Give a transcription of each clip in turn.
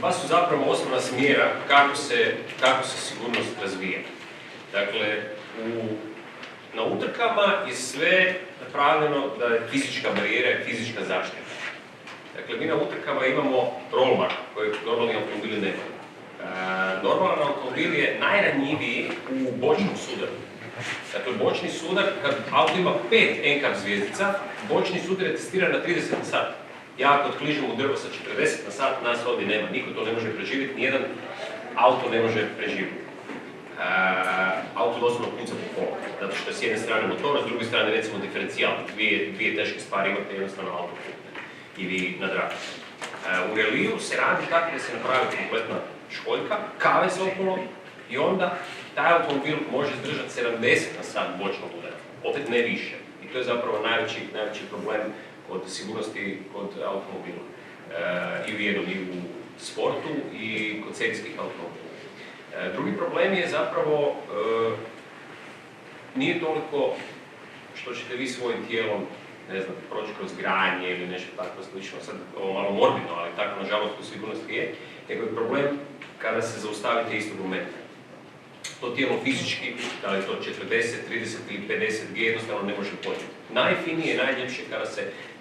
Dva su zapravo osnovna smjera kako se sigurnost razvija. Dakle, na utrkama je sve napravljeno da je fizička barijera i fizička zaštita. Dakle, mi na utrkama imamo rollbar koji normalni automobili nemaju. Normalan automobil je najranjiviji u bočnom sudaru. Dakle, bočni sudar, kad auto ima 5 NCAP zvijezdica, bočni sudar je testiran na 30 na sat. Ja kod kližem u drvo sa 40 na sat, nas ovdje nema, niko to ne može preživjeti, nijedan auto ne može preživjeti. Auto doslovno puca po pola, zato što je s jedne strane motor, s druge strane recimo diferencijal. Dvije teške stvari imate, jednostavno auto pukne i vi nadravite. U reliju se radi tako da se napravi kompletna školjka, kave se okolo i onda taj automobil može izdržati 70 na sat bočnog udara, opet ne više. I to je zapravo najveći problem kod sigurnosti kod automobila. I u jednom, i u sportu, i kod serijskih automobila. Drugi problem je zapravo, nije toliko što ćete vi svojim tijelom, ne znam, proći kroz granje ili nešto tako slično, sad ovo malo morbidno, ali tako nažalost u sigurnosti je, nego je problem kada se zaustavite istog momenta. To tijelo fizički, da li je to 40, 30 ili 50 G, jednostavno ne može podnijeti. Najfinije, najljepše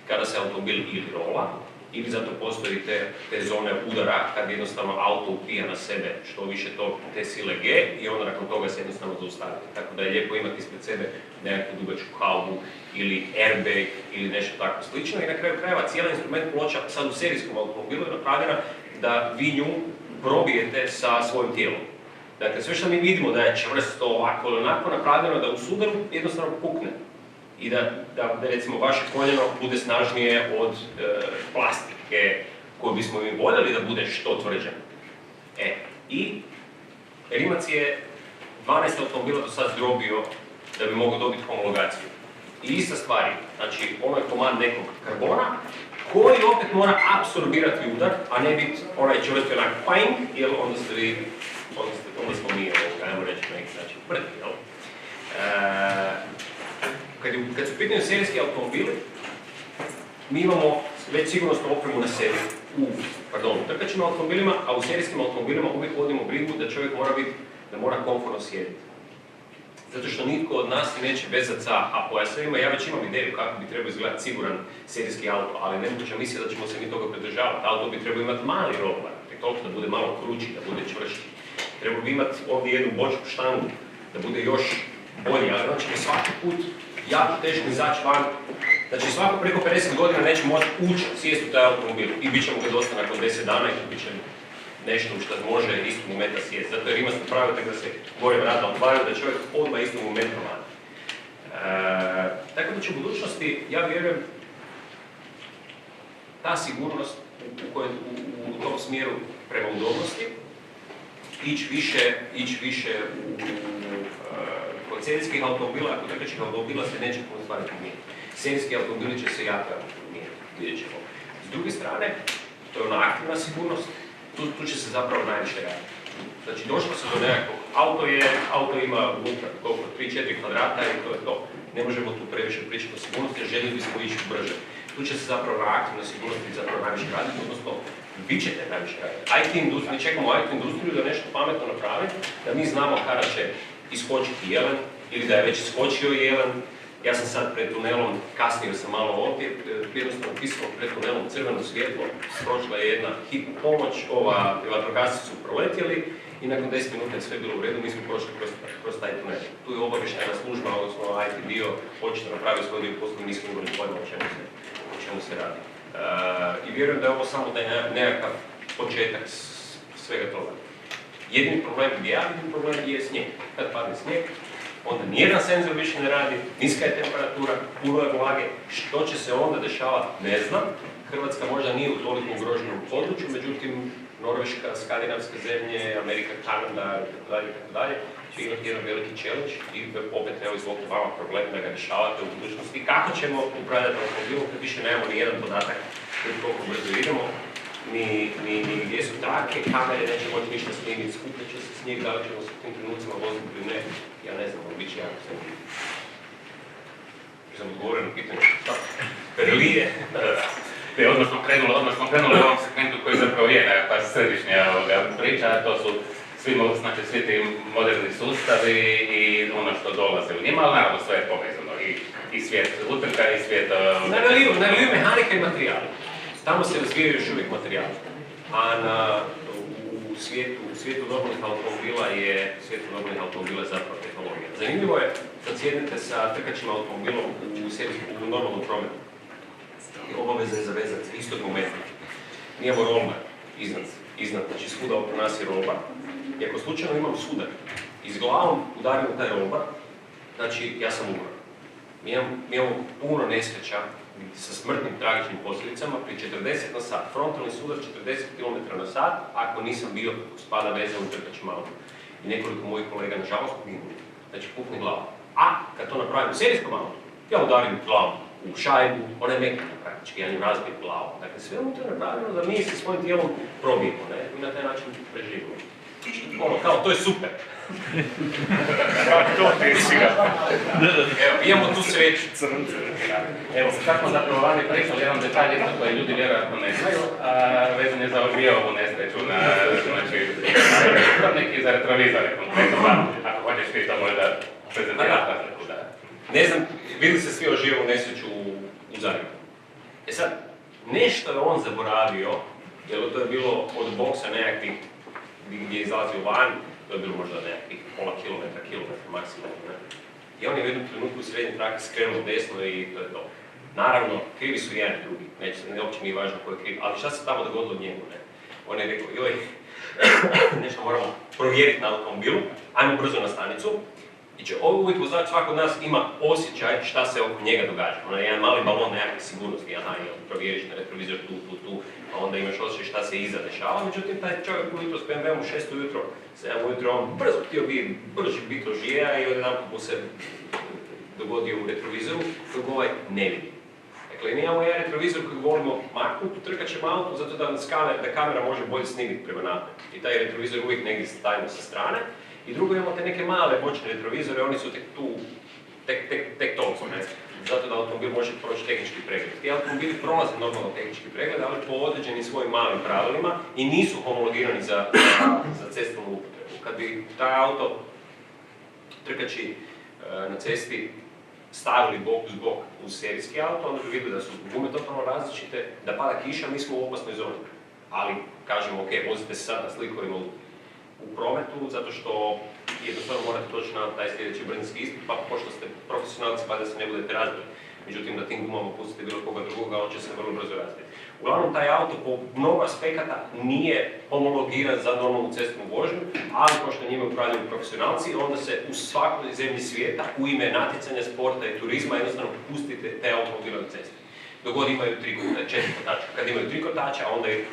kada se automobil ili rola, ili zato postoji te zone udara kad jednostavno auto upija na sebe što više te sile G i onda nakon toga se jednostavno zaustaviti. Tako da je lijepo imati ispred sebe nekakvu dugačku haubu ili airbag ili nešto tako slično. I na kraju krajeva cijela instrument ploča sad u serijskom automobilu je napravljena da vi nju probijete sa svojim tijelom. Dakle, sve što mi vidimo da je čvrsto ovako ili onako napravljeno da u sudaru jednostavno pukne. I da recimo vaše koljeno bude snažnije od plastike koju bismo mi voljeli da bude što tvrđe. I Rimac je 12 automobila do sad zdrobio da bi mogao dobiti homologaciju. I ista stvar je, znači ono je komad nekog karbona koji opet mora apsorbirati udar, a ne biti onaj čvrsti onak pajing, jer onda smo mi, ajmo reći na neki način, prvi, jel? Kad su pitanje serijski automobili, mi imamo već sigurnosnu opremu na sebi, u trkačim automobilima, a u serijskim automobilima uvijek vodimo brigu da čovjek mora komfortno sjediti. Zato što nitko od nas se neće vezati sa A-pojasevima, ja već imam ideju kako bi trebao izgledati siguran serijski auto, ali nemoguća misija da ćemo se mi toga pridržavati. Auto bi trebao imati mali rollbar, toliko da bude malo krući, da bude čvršći. Trebao bi imati ovdje jednu bočku štangu, da bude još bolji, ali onda ćemo svaki put jako teško izaći van. Znači svako preko 50 godina neće moći ući sjesti u taj automobil i bit će mu ga dosta nakon 10 dana i bit će nešto što može istog momenta sjesti. Zato jer ima se pravilo tako da se gore vrata otvaraju, da čovjek odmah istog momenta van. Tako da će u budućnosti, ja vjerujem, ta sigurnost u tom smjeru prema udobnosti ići više kod serijskih automobila, kod trkačkih automobila se neće puno stvari promijeniti. Serijski automobili će se jako promijeniti, vidjet ćemo. S druge strane, to je ona aktivna sigurnost, tu će se zapravo najviše raditi. Znači, došlo se do nekakvog, auto ima unutra koliko 3-4 kvadrata i to je to. Ne možemo tu previše pričati o sigurnosti, jer željeli bismo ići brže. Tu će se zapravo na aktivnoj sigurnosti zapravo najviše raditi, odnosno vi ćete najviše raditi. IT industriju, mi čekamo IT industriju da nešto pametno napravi, da mi znamo kada će iskočiti jelen ili da je već iskočio jelen. Ja sam sad pred tunelom, kasnije sam malo ovdje, jednostavno pisao pred tunelom crveno svjetlo, prošla je jedna hitna pomoć, vatrogasci su proletjeli i nakon 10 minuta je sve bilo u redu, mi smo prošli kroz taj tunel. Tu je obavještajna služba, odnosno IT dio, očito napravio svoj dio posla, nismo imali pojma o čemu se radi. I vjerujem da je ovo samo nekakav početak svega toga. Jedini problem gdje ja vidim problem je snijeg. Kad padne snijeg, onda nijedan senzor više ne radi, niska je temperatura, puno je vlage. Što će se onda dešavati, ne znam. Hrvatska možda nije u toliko ugroženom području, međutim, Norveška, skandinavske zemlje, Amerika, Kanada itd. će imati jedan veliki challenge i opet evo izvolite vama problem da ga rješavate u budućnosti. Kako ćemo upravljati automobilom kad više nemamo ni jedan podatak koliko brzo idemo, ni gdje su trake, kamere, neće moći ništa snimiti, skupljat će se snijeg, da li ćemo se u tim trenucima voziti ili ne, ja ne znam, ali bit će jako snimiti. Sam odgovorio na pitanje. Relije, Odmah smo krenuli u ovom segmentu koji zapravo je nekakva središnja priča, a to su svi ti moderni sustavi i ono što dolaze u njima, ali naravno sve je povezano. I svijet utrka i svijet... Najbolju mehanika i materijali. Tamo se razvijaju još uvijek materijali. A u svijetu normalnih automobila je zapravo tehnologija. Zanimljivo je kad sjednete sa trkačim automobilom u normalnom prometu. Obaveza je zavezati se istog momenta. Mi imamo rolma iznad, znači svuda oko nas je rolba. I ako slučajno imam sudar i s glavom udarim u taj rolba, znači ja sam umro. Mi imamo puno nesreća sa smrtnim tragičnim posljedicama pri 40 na sat. Frontalni sudar 40 km na sat, ako nisam bio spada veza u trkačim autom. I nekoliko mojih kolega, nažalost, poginuli. Znači pukne glava. A kad to napravim u serijskom autu, ja udarim glavu u šajbu, ona je mekana praktički, ja nju razbijem glavu. Dakle, sve ono to je napravljeno da mi se svojim tijelom probijemo, ne? I na taj način preživimo. Ono, kao, to je super. Evo, imamo tu sreću. Evo, sad smo zapravo vani pričali jedan detalj isto koji ljudi vjerojatno ne znaju, a vezan je za ovu nesreću na upravnik i za retrovizore konkretno. Ako hoćeš ti to možda prezentirati. Ne znam, vidi se svi oživu nesreću u Zagrebu. E sad, nešto je on zaboravio, jer to je bilo od boksa nekakvih gdje je izlazio van, to je bilo možda nekakvih pola kilometra maksimalno. I on je u jednom trenutku u srednje trake skrenuo desno i to je to. Naravno, krivi su jedan i drugi, uopće nije važno ko je kriv, ali šta se tamo dogodilo njemu, ne? On je rekao, joj, nešto moramo provjeriti na automobilu, ajmo brzo na stanicu. I će uvijek vozač, svako od nas ima osjećaj šta se oko njega događa. Ono je jedan mali balon nekakve sigurnosti, aha, provjeriš na retrovizor tu, a onda imaš osjećaj šta se iza dešava. Međutim, taj čovjek ujutro s BMW-om u 6 ujutro, 7 ujutro, on brzo htio biti ložija i odjedanput mu se dogodio u retrovizoru, kojeg ovaj ne vidi. Dakle, mi imamo jedan retrovizor koji volimo maknuti u trkačem autu, zato da kamera može bolje snimiti prema naprijed. I taj retrovizor uvijek negdje stavimo sa strane. I drugo imamo te neke male bočne retrovizore, oni su tek tu, tek toliko, ne? Zato da automobil može proći tehnički pregled. Ti automobili prolaze normalno tehnički pregled, ali po određenim svojim malim pravilima i nisu homologirani za cestovnu upotrebu. Kad bi taj auto trkači na cesti stavili bok uz bok uz serijski auto, onda bi vidjeli da su gume totalno različite, da pada kiša, mi smo u opasnoj zoni. Ali kažemo, ok, vozite se sad na slikovima u prometu, zato što jednostavno morate doći na taj sljedeći brzinski ispit, pa pošto ste profesionalci, pa da se ne budete razbili. Međutim, da tim gumama pustite bilo koga drugoga, on će se vrlo brzo razbiti. Uglavnom, taj auto po mnogo aspekata nije homologiran za normalnu cestovnu vožnju, ali pošto njime upravljaju profesionalci, onda se u svakoj zemlji svijeta, u ime natjecanja, sporta i turizma, jednostavno pustite te automobile na cesti. Dok god imaju 4 kotača. Kad imaju 3 kotača, onda je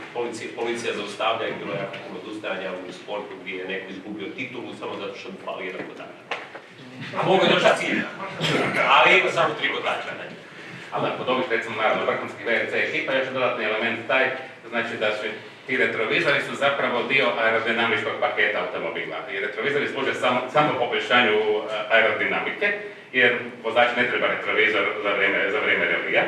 policija zaustavlja i bilo jako puno odustajanja u sportu gdje je neko izgubio titulu samo zato što mu fali jedan kotač. A mogu je doći cilj, ali ima samo 3 kotača, ne? Ali kod ovih, recimo, naravno, vrhunskih VRC ekipa, još dodatni element taj, znači da su ti retrovizori su zapravo dio aerodinamičkog paketa automobila. I retrovizori služe samo poboljšanju aerodinamike, jer vozač ne treba retrovizor za vrijeme relija.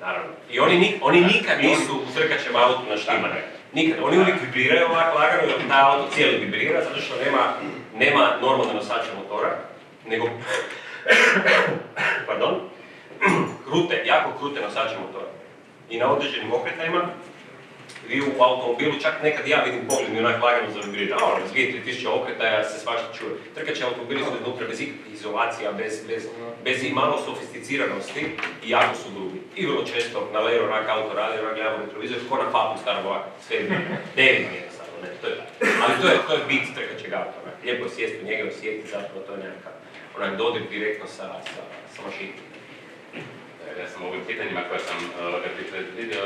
Naravno. I oni nikad nisu u trkačem autu naštimane. Nikad. Oni uvijek vibriraju ovako lagano, jer taj auto cijeli vibrira, zato što nema normalne nosača motora, nego jako krute nosače motora. I na određenim okretajima, vi u automobilu, čak nekad ja vidim pogled mi onak lagano zavibrira, s 2-3 okretaja se svašta čuje. Trkači automobili su iznutra bez ikakvih izolacija, bez i malo sofisticiranosti i jako su grubi. I vrlo često na lero rak auto radi, gledamo retrovizor, ko na fapu starom ovako, sve je jednostavno, ne, to je tako. Ali to je bit trkačeg auta, lijepo je sjesti u njega, osjetiti zapravo, to je nekakav onak dodir direktno sa mašinom. Ja sam u ovim pitanjima koje sam vidio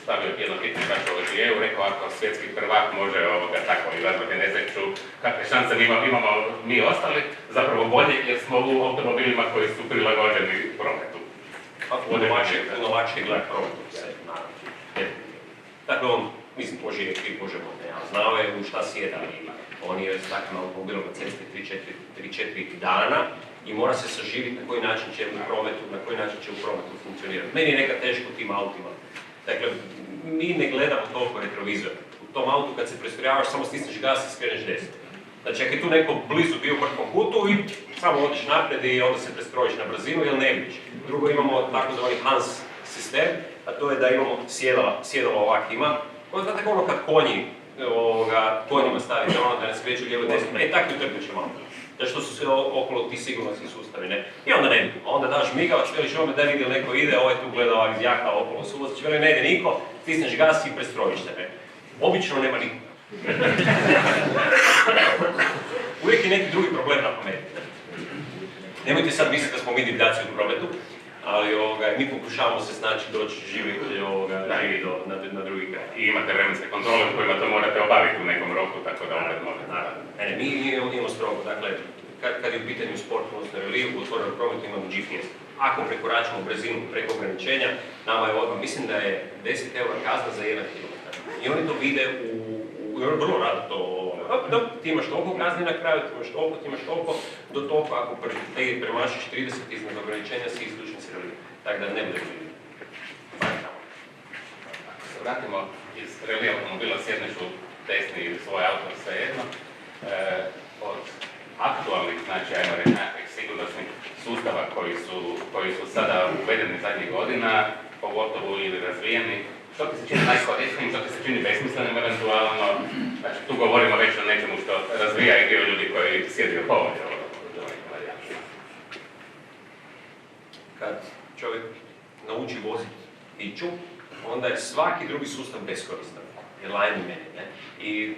stavio jedno pitanje baš o Ligieu, rekao ako svjetski prvak može tako izazvati nesreću, kakve šanse imamo mi ostali, zapravo bolje jer smo u automobilima koji su prilagođeni prometu. Puno lakše gleda prometu, naravno. Dakle, on, mislim, može je kriv, može ne, ali znao je u šta sjeda, on je s takvim automobilom na cesti 3-4 dana i mora se saživiti na koji način će u prometu funkcionirati. Meni je nekad teško tim autima Dakle, mi ne gledamo toliko retrovizor. U tom autu kad se prestrojavaš, samo stisneš gas i skreneš desno. Znači, ako je tu neko blizu bio u mrtvom kutu i samo odiš naprijed i onda se prestrojiš na brzinu ili ne vidiš. Drugo, imamo takozvani Hans sistem, a to je da imamo sjedalo ovak ima. Znate ono kad konjima stavite ono da ne skreću lijevo i desno, tako i trpićemo auto. Zato što su sve okolo ti sigurnosni sustavi, ne? I onda ne vidim. Onda daš migavac, veliš ovdje da vidi neko ide, ovaj tu gleda ovak zjaka okolo suvozač, veli ne ide niko, stisneš gas i prestrojiš se, ne? Obično nema niko. Uvijek je neki drugi problem na pameti. Nemojte sad misliti da smo mi divljaci u prometu, ali mi pokušavamo se snaći doći živi na drugi kraj. I imate vremenske kontrole u kojima to morate obaviti u nekom roku, tako da opet možete. Naravno. Mi imamo strogo, dakle, kad je u pitanju sport, odnosno reliju, u otvorenom prometu imamo GPS. Ako prekoračimo brzinu preko ograničenja, nama je odmah, mislim da je 10 € kazna za 1 km. I oni to vide i oni vrlo rado to, ti imaš toliko kazni na kraju, ti imaš toliko, do toliko ako premašiš 30 iznad ograničenja si isključen s relije. Tako da ne bude vidjeti. Ako se vratimo iz relije automobila, sjedneš u desni ili svoj auto, svejedno, od aktualnih, znači, ajmo reći, nekakvih sigurnosnih sustava koji su sada uvedeni zadnjih godina, pogotovo ili razvijeni, što ti se čini najkorisnijim, što ti se čini besmislenim eventualno, znači tu govorimo već o nečemu što razvija i dio ljudi koji sjedi u povodi. Kad čovjek nauči voziti piću, onda je svaki drugi sustav beskoristan. Jer lajni meni, ne? I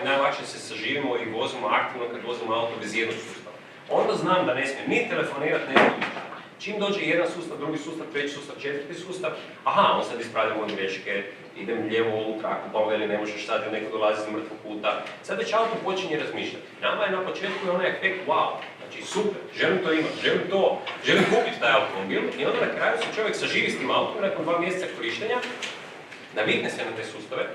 najlakše se saživimo i vozimo aktivno kad vozimo auto bez jednog sustava. Onda znam da ne smijem ni telefonirati, ne smijem ništa. Čim dođe jedan sustav, drugi sustav, treći sustav, četvrti sustav, on sad ispravlja moje greške, idem lijevo u traku, pa veli ne možeš sad, ili neko dolazi iz mrtvog puta. Sad već auto počinje razmišljati. Nama je na početku onaj efekt wow, znači super, želim to imati, želim kupiti taj automobil i onda na kraju se čovjek saživi s tim autom nakon 2 mjeseca korištenja, navikne se na te sustave,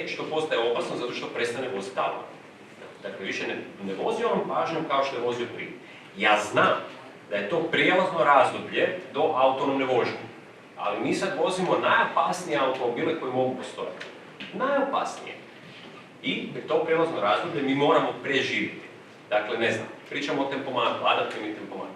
što postaje opasno zato što prestane voziti auto. Dakle, više ne vozi onom pažnjom kao što je vozio prije. Ja znam da je to prijelazno razdoblje do autonomne vožnje. Ali mi sad vozimo najopasnije automobile koji mogu postojati. Najopasnije. I to prijelazno razdoblje mi moramo preživjeti. Dakle, ne znam, pričamo o tempomatu, adaptivni tempomat.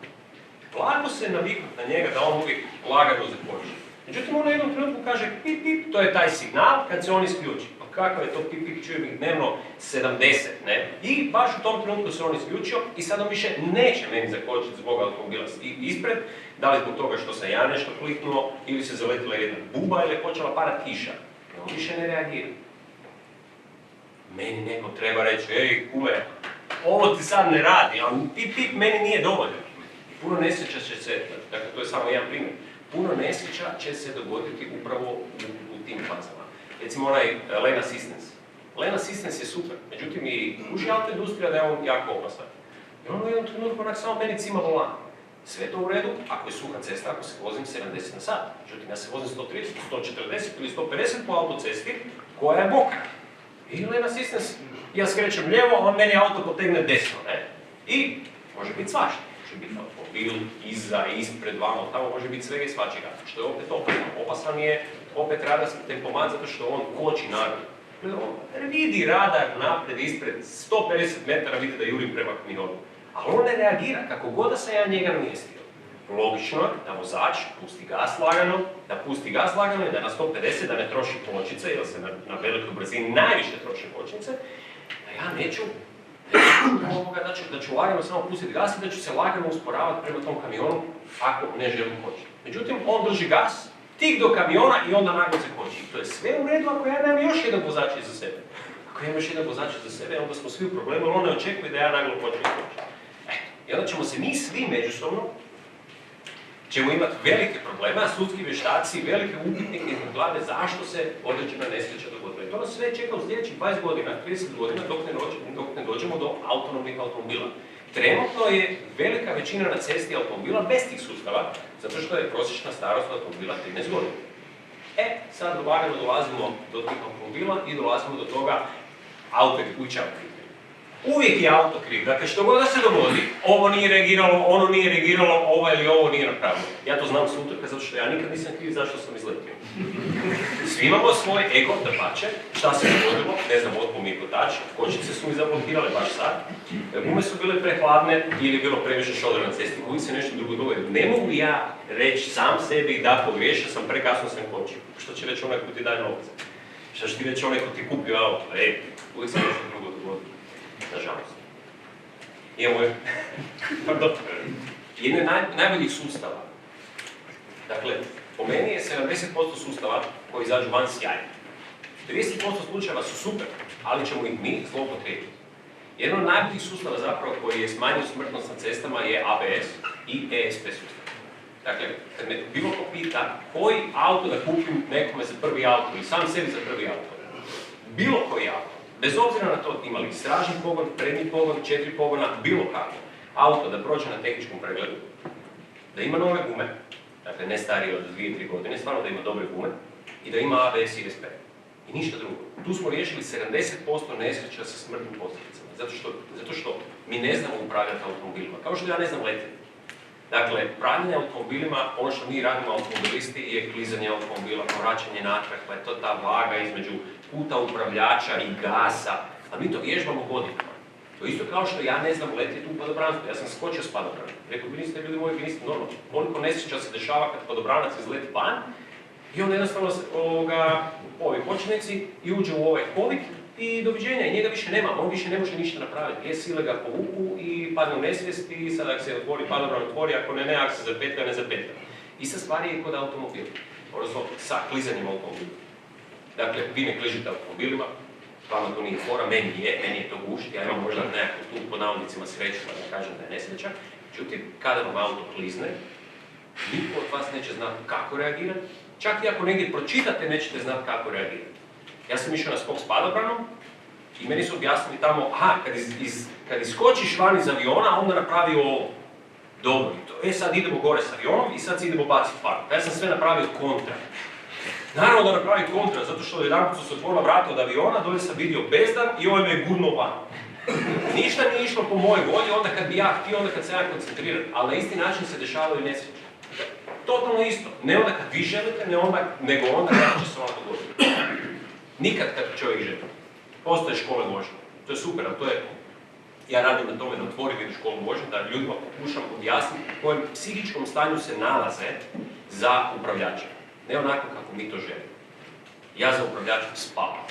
Lako se naviknuti na njega da on uvijek lagano započne. Međutim, on u jednom trenutku kaže pip pip, to je taj signal kad se on isključi. Pa kakav je to pip pip, čujem ih dnevno 70, ne? I baš u tom trenutku se on isključio i sad on više neće meni zakočiti zbog automobila ispred, da li zbog toga što sam ja nešto kliknuo ili se zaletila jedna buba ili je počela padat kiša. I on više ne reagira. Meni neko treba reći, ej kume, ovo ti sad ne radi, ali pip pip meni nije dovoljno. I puno nesreća će se, dakle to je samo jedan primjer, puno nesreća će se dogoditi upravo u tim fazama. Recimo onaj lane assistance. Lane assistance je super, međutim i kuži autoindustrija da je on jako opasan. I on u jednom trenutku onak samo meni cima volan. Sve to u redu, ako je suha cesta, ako se vozim 70 na sat. Međutim, ja se vozim 130, 140 ili 150 po autocesti koja je mokra. I lane assistance, ja skrećem lijevo, on meni auto potegne desno, ne? I može biti svašta. Može biti automobil, iza, ispred, vamo, tamo može biti svega i svačega. Što je opet opasno. Opasan je opet radarski tempomat zato što on koči naprijed. On vidi radar naprijed, ispred, 150 metara vidi da jurim prema kamionu. Ali on ne reagira kako god da sam ja njega namjestio. Logično je da vozač pusti gas lagano i da na 150 da ne troši pločice, jer se na velikoj brzini najviše troši pločice, da ja neću da ću lagano samo pustiti gas i da ću se lagano usporavati prema tom kamionu ako ne želim kočiti. Međutim, on drži gas, tik do kamiona i onda naglo se koči. To je sve u redu ako ja nemam još jedan vozač iza sebe. Ako imam još jedan vozač iza sebe, onda smo svi u problemu, jer on ne očekuje da ja naglo počnem kočiti. I onda ćemo se mi svi međusobno ćemo imati velike probleme, a sudski vještaci, velike upitnike iz glave zašto se određena nesreća dogodila. I to nas sve čeka u sljedećih 20 godina, 30 godina dok ne dođemo do autonomnih automobila. Trenutno je velika većina na cesti automobila bez tih sustava, zato što je prosječna starost automobila 13 godina. Sad lagano dolazimo do tih automobila i dolazimo do toga auto je kuća. Uvijek je auto kriv. Dakle, što god da se dogodi, ovo nije reagiralo, ono nije reagiralo, ovo ili ovo nije napravilo. Ja to znam s utrke, zato što ja nikad nisam kriv zašto sam izletio. Svi imamo svoj ego, dapače, šta se dogodilo, ne znam, otpao mi kotač, kočnice su mi zablokirale baš sad, gume su bile prehladne ili je bilo previše šodera na cesti, uvijek se nešto drugo dogodi. Ne mogu ja reći sam sebi da pogriješio sam, prekasno sam kočio. Što će reći onaj ko ti daje novac? Što će ti reći onaj ko ti kupio auto? Uvijek se nešto drugo dogodi. Nažalost. Imamo je, jedne najboljih sustava. Dakle, po meni je 70% sustava koji izađu van sjajni. 30% slučajeva su super, ali ćemo ih mi zloupotrijebiti. Jedan od najboljih sustava zapravo koji je smanjio smrtnost na cestama je ABS i ESP sustav. Dakle, kad me bilo ko pita koji auto da kupim nekome za prvi auto ili sam sebi za prvi auto, bilo koji auto, bez obzira na to imali stražni pogon, prednji pogon, 4 pogona, bilo kako, auto da prođe na tehničkom pregledu, da ima nove gume, dakle ne starije od 2-3 godine, stvarno da ima dobre gume, i da ima ABS i ESP. I ništa drugo. Tu smo riješili 70% nesreća sa smrtnim posljedicama, zato što mi ne znamo upravljati automobilima, kao što ja ne znam letiti. Dakle, upravljanje automobilima, ono što mi radimo automobilisti je klizanje automobila, povraćanje natrag, pa je to ta vaga između puta upravljača i gasa, a mi to vježbamo godinama. To isto kao što ja ne znam letiti u padobranstvu, ja sam skočio s padobranom. Rekao, vi niste ljudi moji, vi niste normalni. Koliko nesreća se dešava kad padobranac izleti van i onda jednostavno se ovi početnici i uđe u ovaj kolik i doviđenja, i njega više nema, on više ne može ništa napraviti. Je sile ga povuku i padne u nesvijest i sad ako se otvori padobran otvori, ako ne, ako se zapetlja, ne zapetlja. Ista stvar je i kod automobila, odnosno sa klizanjem automobila. Dakle, vi ne kližite automobilima, vama to nije fora, meni je to gušti, ja imam možda nekako tu po navodnicima sreću, da ne kažem da je nesreća. Međutim, kada vam auto klizne, niko od vas neće znati kako reagirati, čak i ako negdje pročitate, nećete znati kako reagirati. Ja sam išao na skok s padobranom i meni su objasnili tamo, kad iskočiš van iz aviona, onda napravi ovo. Dobro, sad idemo gore s avionom i sad se idemo baciti faru. Ja sam sve napravio kontra. Naravno da napravi kontra, zato što jedanput su se otvorila vrata od aviona, dolje sam vidio bezdan i ovaj me je gurnuo van. Ništa nije išlo po mojoj volji, onda kad bi ja htio, onda kad se ja koncentriram, ali na isti način se dešavaju i nesreće. Totalno isto, ne onda kad vi želite, nego onda kad će se ono dogoditi. Nikad kad čovjek želi. Postoje škole vožnje, to je super, ali to je, ja radim na tome da otvorim jednu školu vožnje, da ljudima pokušam objasniti u kojem psihičkom stanju se nalaze za upravljača. Ne onako kako mi to želimo. Ja za upravljačem spavam,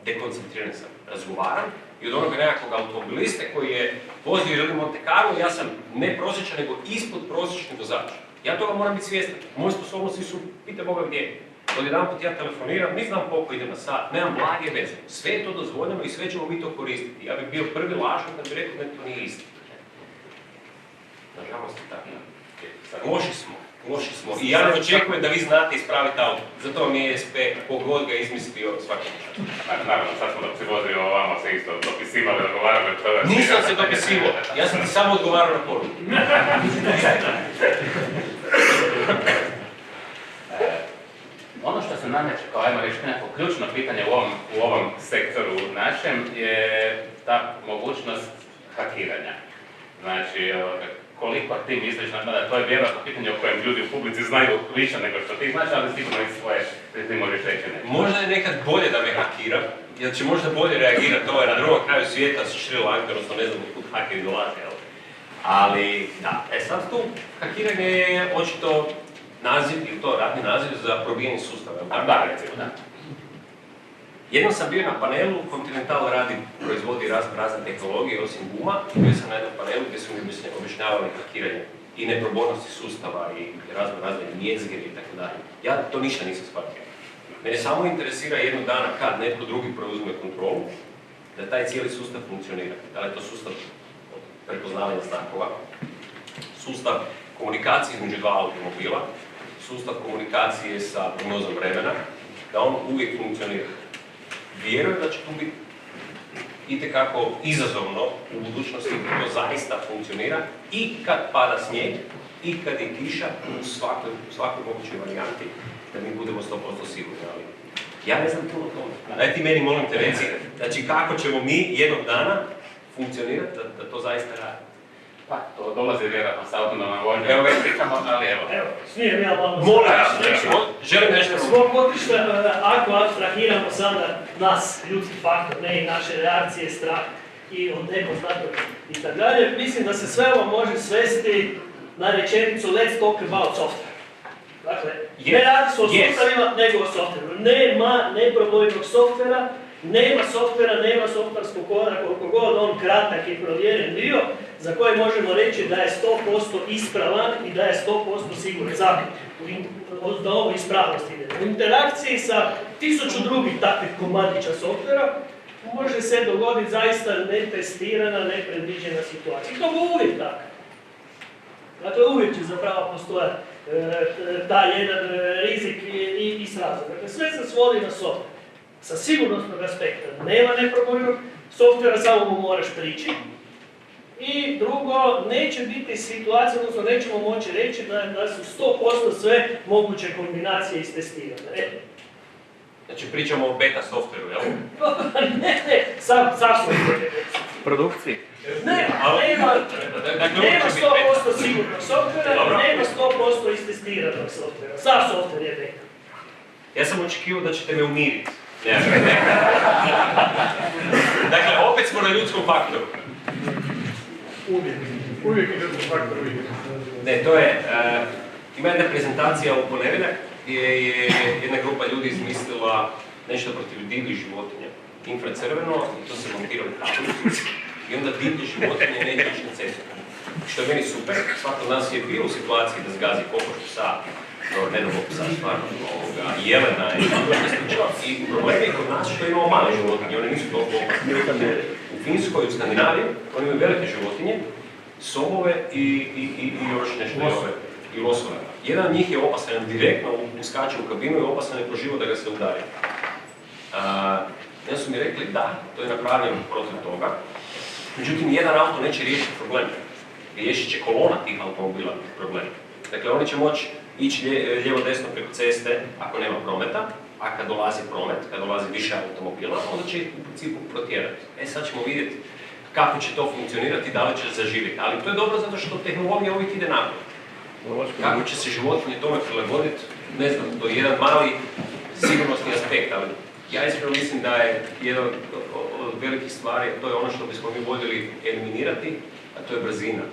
dekoncentriran sam, razgovaram i od onoga nekakvog automobiliste koji je vozio ili Monte Carlo, ja sam ne prosječan, nego ispod prosječni vozač. Ja toga moram biti svjestan. Moje sposobnosti su, pita Boga gdje je. Od jedan put ja telefoniram, ni znam koliko idem na sat, nemam blage veze. Sve je to dozvoljeno i sve ćemo mi to koristiti. Ja bih bio prvi lažan da bih rekao da to nije isto. Nažalost je tako. Loši smo. I ja ne očekujem da vi znate ispraviti auto. Zato vam je ESP, kogod ga izmislio svaki čas. Naravno, sad smo dok si vozio ovamo se isto dopisivali, odgovarali od toga. Nisam se dopisivao, ja sam ti samo odgovarao na poruku. Ono što se nameće kao, ajmo reći, nekako ključno pitanje u ovom sektoru našem je ta mogućnost hakiranja. Znači, koliko ti misliš, to je vjerojatno pitanje o kojem ljudi u publici znaju više nego što ti znaš, ali sigurno i svoje, ti možeš reći nešto. Možda je nekad bolje da me hakira, jer će možda bolje reagirati ovaj na drugom kraju svijeta sa Sri Lanka, odnosno ne znam od kud hakeri dolaze, jel? Ali, da, sad tu hakiranje je očito naziv, ili to radni naziv za probijanje sustava, jel? Da, recimo, da. Jednom sam bio na panelu, Continental proizvodi razne tehnologije osim guma, i bio sam na jednom panelu gdje su mi objašnjavali hakiranje i neprobornosti sustava i razne njezgere i tako dalje. Ja to ništa nisam shvatio. Mene samo interesira jednog dana kad netko drugi preuzme kontrolu, da taj cijeli sustav funkcionira. Da li je to sustav prepoznavanja znakova, sustav komunikacije između dva automobila, sustav komunikacije sa prognozom vremena, da on uvijek funkcionira. Vjerujem da će tu biti itekako izazovno u budućnosti da to zaista funkcionira i kad pada snijeg, i kad je kiša u svakoj mogućoj varijanti, da mi budemo 100% sigurni. Ali ja ne znam puno o tome. Daj ti meni, molim te, reci, znači kako ćemo mi jednog dana funkcionirati da to zaista radi? Pa, to dolazi vjerojatno sa autonomnom vožnjom. Evo već pričamo, ali evo. Evo, smijem ja malo... Molim, želim nešto. Svog motišta, ako abstrahiramo sada nas, ljudski faktor, ne i naše reakcije, strah i od nepoznatog i tako dalje, mislim da se sve ovo može svesti na rečenicu let's talk about software. Dakle, ne radi se o sustavima, nego o softveru. Nema neprobojnog softvera, nema softvera, nema softverskog koda, koliko god on kratak i provjeren dio, za koji možemo reći da je 100% ispravan i da je 100% siguran. Zakon, da ovo ispravnost ide. U interakciji sa 1000 drugih takvih komadića softvera može se dogoditi zaista netestirana, nepredviđena situacija. I to je uvijek tako. Dakle, uvijek će zapravo postojati taj jedan rizik i srazor. Dakle, sve se svodi na softver. Sa sigurnosnog aspekta nema neprobojnog softvera, samo mu moraš prići. I drugo, neće biti situacija, odnosno nećemo moći reći da su 100% sve moguće kombinacije istestirane. Znači pričamo o beta softveru, jel? Ne, sam softver. Produkciji? Nema 100% sigurnog softvera, nema 100% istestiranog softvera. Sam softver je beta. Ja sam očekivao da ćete me umiriti. Dakle, opet smo na ljudskom faktoru. Uvijek je ljudski faktor uvijek. Ne, to je, ima jedna prezentacija u ponedjeljak gdje je jedna grupa ljudi izmislila nešto protiv divljih životinja. Infracrveno, i to se montira u kablu. I onda divlje životinje neće ići na cestu. Što je meni super, svako od nas je bio u situaciji da zgazi kokoš psa, ne da Bog psa, stvarno, jelena i problem je kod nas što imamo male životinje, one nisu toliko opasne. U Finskoj i u Skandinaviji, oni imaju velike životinje, sobove i još nešto i losove. Jedan od njih je opasan, direktno uskače u kabinu i opasan je po život da ga se udari. Jedan su mi rekli da, to je napravljeno protiv toga. Međutim, jedan auto neće riješiti problem. Riješit će kolona tih automobila problem. Dakle, oni će moći ići lijevo-desno preko ceste ako nema prometa, a kad dolazi promet, kad dolazi više automobila, onda će ih u principu protjerati. Sad ćemo vidjeti kako će to funkcionirati i da li će zaživjeti. Ali to je dobro zato što tehnologija uvijek ide naprijed. Kako će se životinje tome prilagoditi, ne znam, to je jedan mali sigurnosni aspekt, ali ja iskreno mislim da je jedan od velikih stvari, to je ono što bismo mi voljeli eliminirati, a to je brzina.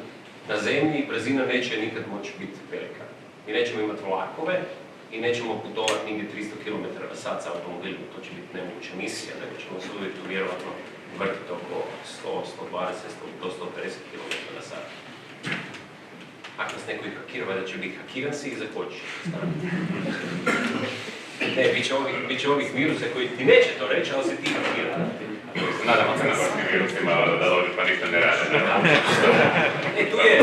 Na zemlji brzina neće nikad moći biti velika. Mi nećemo imati vlakove i nećemo putovati nigdje 300 km/h sa automobilom, to će biti nemoguća misija, nego ćemo se uvijek tu vjerovatno vrtiti oko 100, 120, 150 km/h. Ako nas neko i hakira, da će biti hakiran si i zakoči. Ne, bit će ovih virusa koji ti neće to reći, ali se ti hakira. Nadamo se na vašim virusima da dođu pa ništa ne rade. Tu je,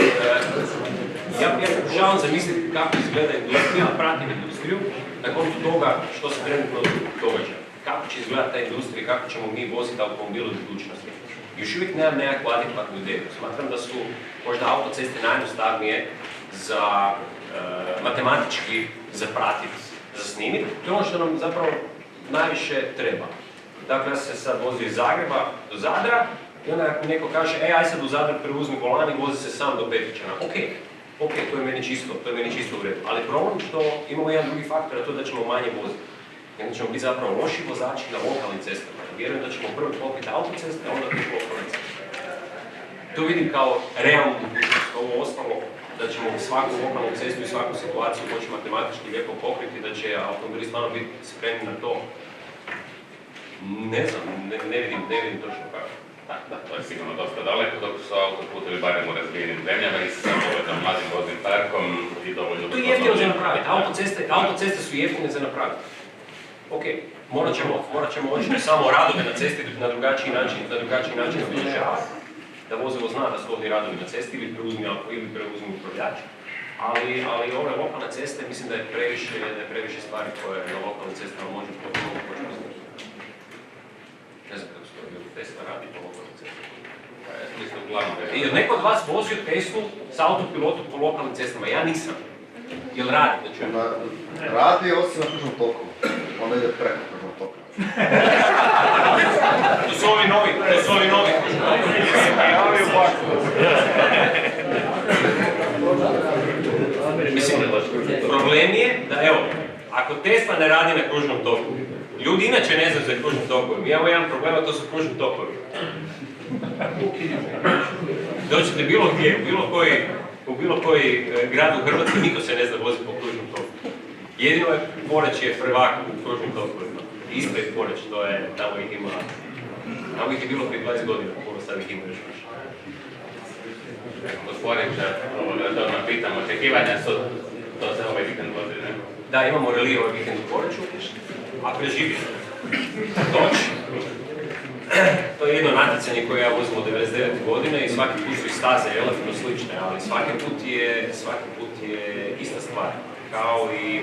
ja pokušavam zamisliti kako izgleda industrija, pratim industriju, na koncu toga što se trenutno događa. Kako će izgledati ta industrija, kako ćemo mi voziti automobil u budućnosti. Još uvijek nemam nekakvu adekvatnu ideju. Smatram da su možda autoceste najjednostavnije za matematički zapratiti, za snimiti. To je ono što nam zapravo najviše treba. Dakle, ja se sad vozio iz Zagreba do Zadra i onda ako neko kaže, aj sad u Zadru preuzmi volan i vozi se sam do Petičana. Ok, to je meni čisto u redu. Ali problem što imamo jedan drugi faktor, a to je da ćemo manje voziti. I onda ćemo biti zapravo loši vozači na lokalnim cestama. Vjerujem da ćemo prvo pokriti autoceste, a onda tek lokalne ceste. To vidim kao realnu budućnost. Ovo ostalo, da ćemo svaku lokalnu cestu i svaku situaciju moći matematički lijepo pokriti, da će automobili stvarno biti spremni na to. Ne znam, ne vidim točno kako. Da, to je sigurno dosta daleko, dok su autoputevi barem u razvijenim zemljama i sa dovoljno mladim voznim parkom i dovoljno... To je jeftino za napraviti, autoceste su jeftine za napraviti. Ok, morat ćemo očiti samo radove na cesti na drugačiji način obilježavati, da vozilo zna da su ovdje radovi na cesti ili preuzmi upravljač. Ali ove lokalne ceste, mislim da je previše stvari koje na lokalnim cestama može početi. Ne znam kako se to Tesla radi po lokalnim cestama. I neko od vas vozio Teslu s autopilotom po lokalnim cestama? Ja nisam. Jel radi da čujem? Radi osim na kružnom toku. Onda ide preko kružnog toka. To su su ovi novi. Mislim, problem je da, evo, ako Tesla ne radi na kružnom toku, ljudi inače ne znaju za kružnim tokovima. Mi imamo jedan problem, a to su kružni tokovi. Dođete bilo gdje, u bilo koji grad u Hrvatskoj, niko se ne zna voziti po kružnom toku. Jedino je Poreć je prvak u kružnim tokovima. Ispred Poreć, to je, tamo ih ima, tamo ih je bilo prije 20 godina, puno sad ih ima još više. Gospodin, da odmah pitam, očekivanja su, to se ovaj vikend vozi, ne? Da, imamo relije ovaj vikend u Poreču, a preživimo. Doći. To je jedno natjecanje koje ja vozim od 99. godine i svaki put su i staze relativno slične, ali svaki put je ista stvar. Kao i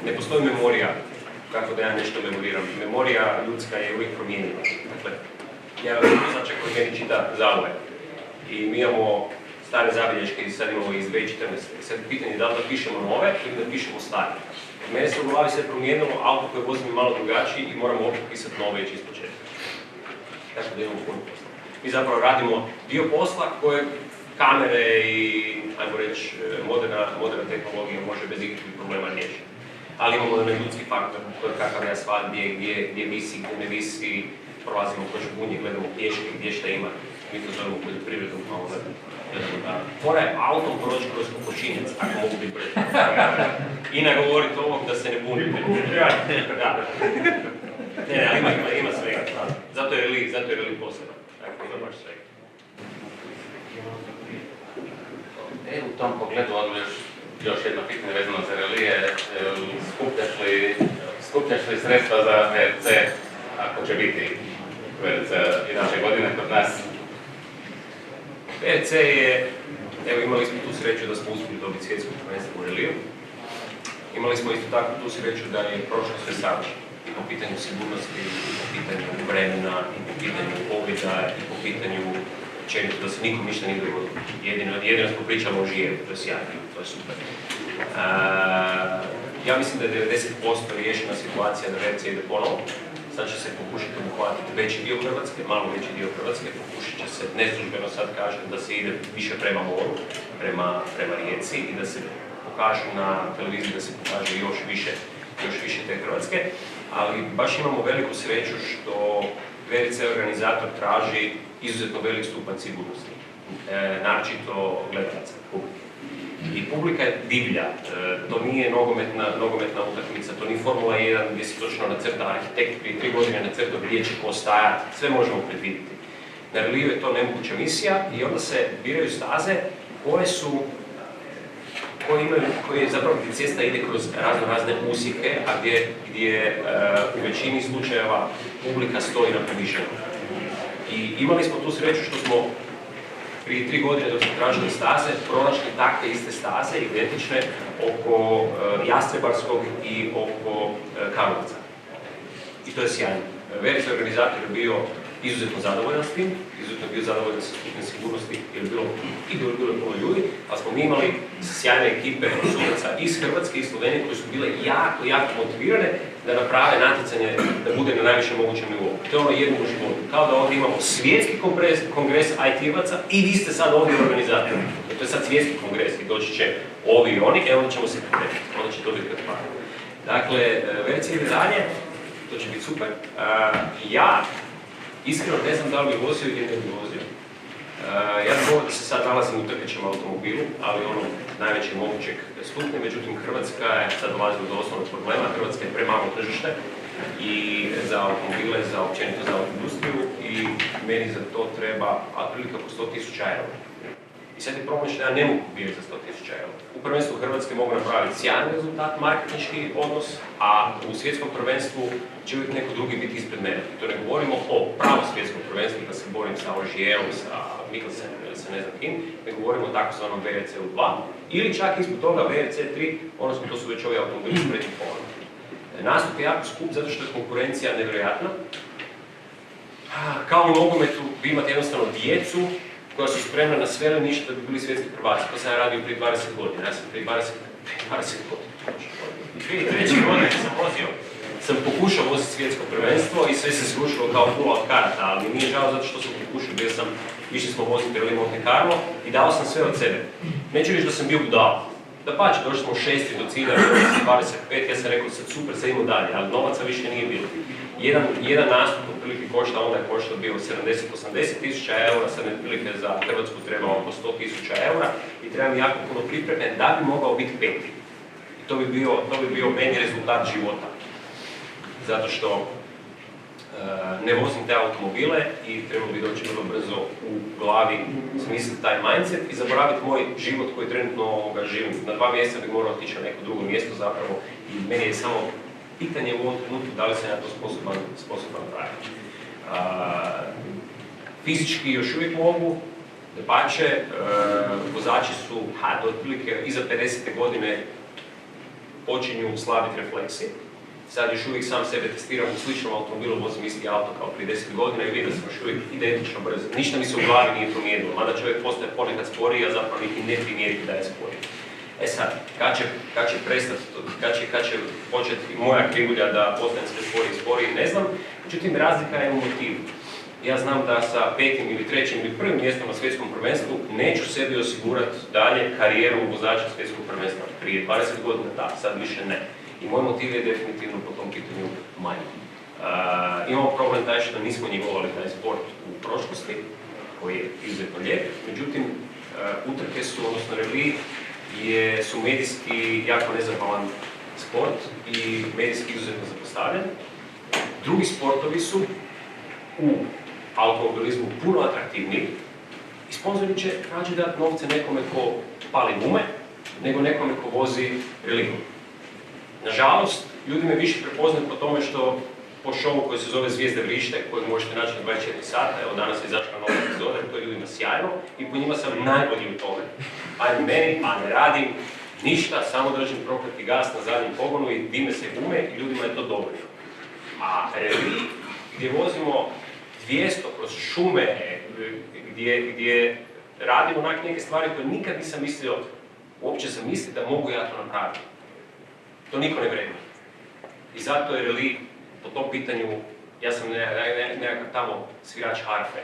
ne postoji memorija kako da ja nešto memoriram. Memorija ljudska je uvijek promijenjena. Dakle, ja znači koji meni čita Zalove. I mi imamo stare zabilješke i sad imamo iz 2014. Sad pitanje je da li da pišemo nove ili da pišemo stare. Mene se u glavi sve promijenilo, auto koje vozim je malo drugačiji i moramo opet pisati nove već iz početka. Tako da imamo puno posla. Mi zapravo radimo dio posla koje kamere i, ajmo reći, moderna tehnologija može bez ikakvih problema riješiti. Ali imamo jedan ljudski faktor, to je kakav ja stvar, gdje visi, gdje ne visi, prolazimo kroz Žugunje, gledamo pješke, gdje šta ima. Mi to zovemo poljoprivredom, malo gledamo da mora je autom proći kroz kokošinjac, ako mogu biti brzo. I nagovoriti ovog da se ne bunite. Da. Ne, ali ima svega. Zato je reli poseban. Dakle, ima baš svega. U tom pogledu odmah još jedno pitanje vezano za relije. Skupljaš li sredstva za VRC, ako će biti VRC iduće godine kod nas? VRC je, evo imali smo tu sreću da smo uspjeli dobiti svjetsko prvenstvo u reliju. Imali smo isto tako tu sreću da je prošlo sve savršeno. I po pitanju sigurnosti, i po pitanju vremena, i po pitanju pobjeda, i po pitanju općenito da se nikom ništa nije dogodilo. Jedino smo pričali o žijevu, to je sjajno, to je super. Ja mislim da je 90% riješena situacija da VRC ide ponovo. Sad će se pokušati obuhvatiti veći dio Hrvatske, malo veći dio Hrvatske, pokušat će se, neslužbeno sad kažem, da se ide više prema moru, prema rijeci i da se pokažu na televiziji, da se pokaže još više te Hrvatske, ali baš imamo veliku sreću što VRC organizator traži izuzetno velik stupanj sigurnosti, naročito gledalaca, publike. I publika je divlja, to nije nogometna utakmica, to nije Formula 1 gdje se točno nacrta arhitekt prije 3 godine nacrta gdje će ko stajati, sve možemo predvidjeti. Na reliju je to nemoguća misija i onda se biraju staze koje zapravo gdje cesta ide kroz razne usjeke, a gdje u većini slučajeva publika stoji na povišenju. I imali smo tu sreću što smo prije 3 godine dok smo tražili staze, pronašli takve iste staze, identične, oko Jastrebarskog i oko Karlovca. I to je sjajno. VRC organizator je bio izuzetno zadovoljan s tim, izuzetno bio zadovoljan sa stupnjem sigurnosti, jer je bilo puno ljudi, ali smo mi imali sjajne ekipe sudaca iz Hrvatske i Slovenije koje su bile jako motivirane da naprave natjecanje da bude na najvišem mogućem nivou. To je ono jedno u životu. Kao da ovdje imamo svjetski kongres IT-evaca i vi ste sad ovdje organizatori. To je sad svjetski kongres i doći će ovi i oni, onda ćemo se pripremiti. Onda će to biti pretvarano. Dakle, VRC ide dalje, to će biti super. Ja iskreno ne znam da li bi vozio ili ne bi vozio. Ja znam da se sad nalazim u trkaćem automobilu, ali ono najvećeg mogućeg stupnja, međutim Hrvatska je sad dolazi do osnovnog problema, Hrvatska je premalo tržište i za automobile, za općenito za autoindustriju i meni za to treba otprilike oko 100.000 eura. I sad je problem što ja ne mogu biti za 100.000 eura. U prvenstvu Hrvatske mogu napraviti sjajan rezultat, marketinški odnos, a u svjetskom prvenstvu će uvijek neko drugi biti ispred mene. I to ne govorimo o pravom svjetskom prvenstvu, da se borim sa Ožijevom, sa Mikkelsenom ili sa ne znam kim, ne govorimo o takozvanom VRC-u 2, ili čak ispod toga VRC 3, odnosno to su već ovi automobili s prednjim polom. Nastup je jako skup zato što je konkurencija nevjerojatna. Kao u nogometu vi imate jednostavno djecu koja su spremna na sve ili ništa da bi bili svjetski prvaci. To sam ja radio prije 20 godina. Ja sam prije 20 godina. 2003. godine sam vozio sam pokušao voziti svjetsko prvenstvo i sve se srušilo kao kula od karata, ali mi nije žao zato što sam pokušao, išli smo voziti Rally Monte Carlo i dao sam sve od sebe. Neću reći da sam bio budala. Dapače, došli smo 6. do cilja, 25, ja sam rekao sad super, sad idemo dalje, ali novaca više nije bilo. Jedan nastup otprilike košta, onda je koštao bio 70-80 tisuća eura, sad otprilike za Hrvatsku treba oko 100 tisuća eura i treba mi jako puno pripreme da bi mogao biti peti. I to bi bio meni rezultat života. Zato što ne vozim te automobile i trebalo bi doći vrlo brzo u glavi smisliti taj mindset i zaboraviti moj život koji trenutno živim. Na 2 mjeseca bih morao otići na neko drugo mjesto zapravo i meni je samo pitanje u ovom trenutku da li sam ja to sposoban praviti. Fizički još uvijek mogu, dapače, vozači su do otprilike iza 50. godine počinju slabiti refleksije. Sad još uvijek sam sebe testiram u sličnom automobilu, vozim isti auto kao prije 10 godina i vidim da sam još uvijek identično brzo. Ništa mi se u glavi nije promijenilo, mada čovjek postaje ponekad sporiji, a zapravo niti ne primjeriti da je sporiji. E sad, kad će prestati, kad će početi moja krivulja da postajem sve sporiji, ne znam, međutim razlika je u motivu. Ja znam da sa 5. ili 3. ili 1. mjestom na svjetskom prvenstvu neću sebi osigurati dalje karijeru vozača svjetskog prvenstva. Prije 20 godina da, sad više ne. I moj motiv je definitivno po tom pitanju manji. Imamo problem taj što nismo njegovali taj sport u prošlosti, koji je izuzetno lijep, međutim, utrke su, odnosno rally, su medijski jako nezahvalan sport i medijski izuzetno zapostavljen. Drugi sportovi su u automobilizmu puno atraktivniji i sponzori će rađe dati novce nekome ko pali gume, nego nekome ko vozi rally. Nažalost, ljudi me više prepoznaju po tome što po šovu koji se zove Zvijezde vrište, kojeg možete naći na 24 sata, evo danas je izašla nova epizoda, to je ljudima sjajno i po njima sam najbolji u tome. Ajde meni, a ne radim ništa, samo držim prokleti gas na zadnjem pogonu i dime se gume i ljudima je to dovoljno. A rally, gdje vozimo 200 kroz šume, gdje radimo neke stvari koje nikad nisam mislio, uopće sam mislio da mogu ja to napraviti. To niko ne vredi. I zato je rally po tom pitanju, ja sam nekakav tamo svirač harfe.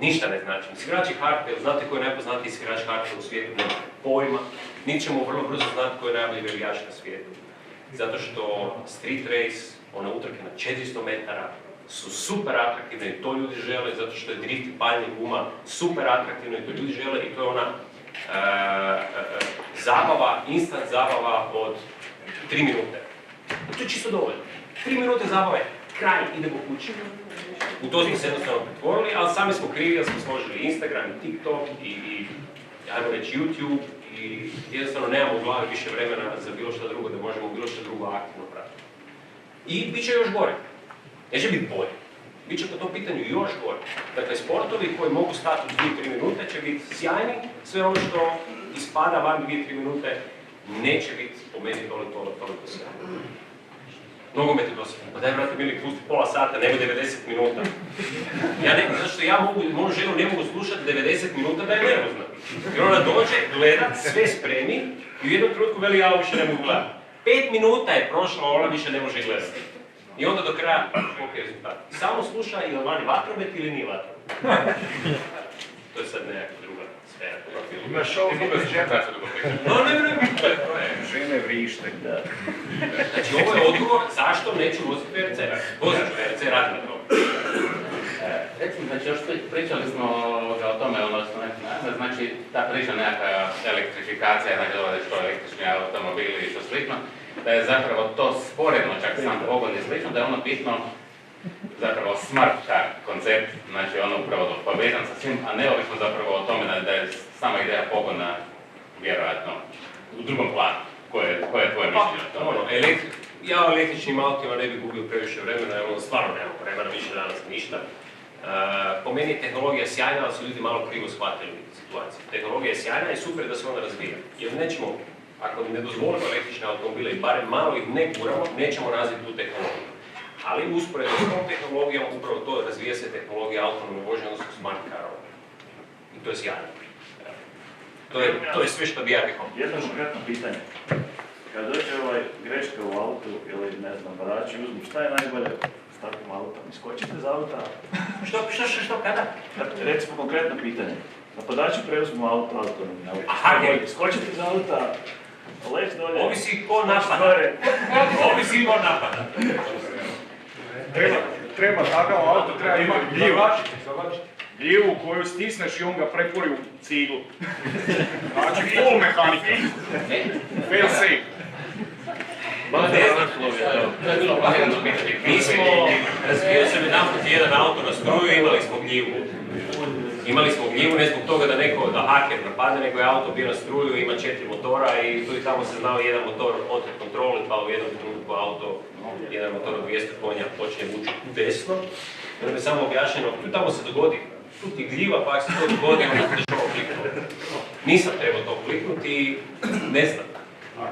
Ništa ne znači. Svirači harfe, znate ko je najpoznatiji svirač harfe u svijetu? Nema pojma. Niti ćemo vrlo brzo znati ko je najbolji rallijač na svijetu. Zato što street race, one utrke na 400 metara, su super atraktivne i to ljudi žele, zato što je drift i paljenje guma super atraktivno i to ljudi žele i to je ona zabava, instant zabava od 3 minute. To je čisto dovoljno. 3 minute zabave, kraj, idemo kući. U to smo se jednostavno pretvorili, ali sami smo krivi, jer smo složili Instagram i TikTok i ajmo reći YouTube i jednostavno nemamo u glavi više vremena za bilo što drugo, da možemo bilo što drugo aktivno pratiti. I bit će još gore. Neće biti bolje. Biće po tom pitanju još gore. Dakle, sportovi koji mogu stati u 2-3 minute će biti sjajni, sve ono što ispada van 2-3 minute neće biti po meni toliko sjajno. Nogomet je dosadno. Pa daj, brate, mili, pusti pola sata, nemoj 90 minuta. Zato što ja moju ženu ne mogu slušati 90 minuta da je nervozna. Jer ona dođe, gleda, sve spremi i u jednom trenutku veli ja više ne mogu gledati. 5 minuta je prošlo, ona više ne može gledati. I onda do kraja, ok, rezultat. Samo sluša ili vani vatromet ili nije vatromet. To je sad nekakva druga sfera. Imaš ovo druga žena. No, ne. Žene vrište. Znači, ovo je odgovor zašto neću voziti VRC. Vozit ću VRC, radim na to. Recimo, znači, još pričali smo o tome, znači, ta priča nekakva elektrifikacija, znači, što električni automobili i što slično, da je zapravo to sporedno, čak sam pogon i slično, da je ono bitno zapravo smart car koncept, znači ono upravo povezan sa svim, a neovisno zapravo o tome da je sama ideja pogona vjerojatno u drugom planu. Koje je tvoje mišljenje o tome? Ja o električnim autima ne bih gubio previše vremena, jer stvarno nemamo vremena više danas ništa. Po meni je tehnologija sjajna, ali su ljudi malo krivo shvatili situaciju. Tehnologija je sjajna i super da se ona razvija. Jer nećemo, ako ne dozvolimo električne automobile i barem malo ih ne guramo, nećemo razviti tu tehnologiju. Ali usporedno s tom tehnologijom, upravo to razvija se tehnologija autonomne vožnje, odnosno smart carova. I to je sjajno. To je sve što bi ja rekao. Jedno konkretno pitanje. kad dođe greška u autu ili ne znam, barači uzmu, šta je najbolje s takvim autom? Iskočite iz auta. Što, kada? Recimo konkretno pitanje. Napadači preuzmu auto, iskočite iz auta, leć dolje. Ovisi ko napada. Ovisi ko napada. Treba takav auto, treba imati gljivu. Gljivu koju stisneš i on ga pretvori u ciglu. Znači, full mehanike. Fail safe. Mi smo, razvio sam jedan auto na struju i imali smo gljivu. Imali smo gljivu ne zbog toga da haker napadne, nego je auto bio na struju, ima 4 motora i tu i tamo se znao jedan motor otet kontroli, pa u jednom trenutku auto, jedan motor od 200 konja počne vući desno. Onda je samo objašnjeno, tu tamo se dogodi, tu ti gljiva, pa ako se to dogodi, onda budeš ovo kliknuti. Nisam trebao to kliknuti i ne znam.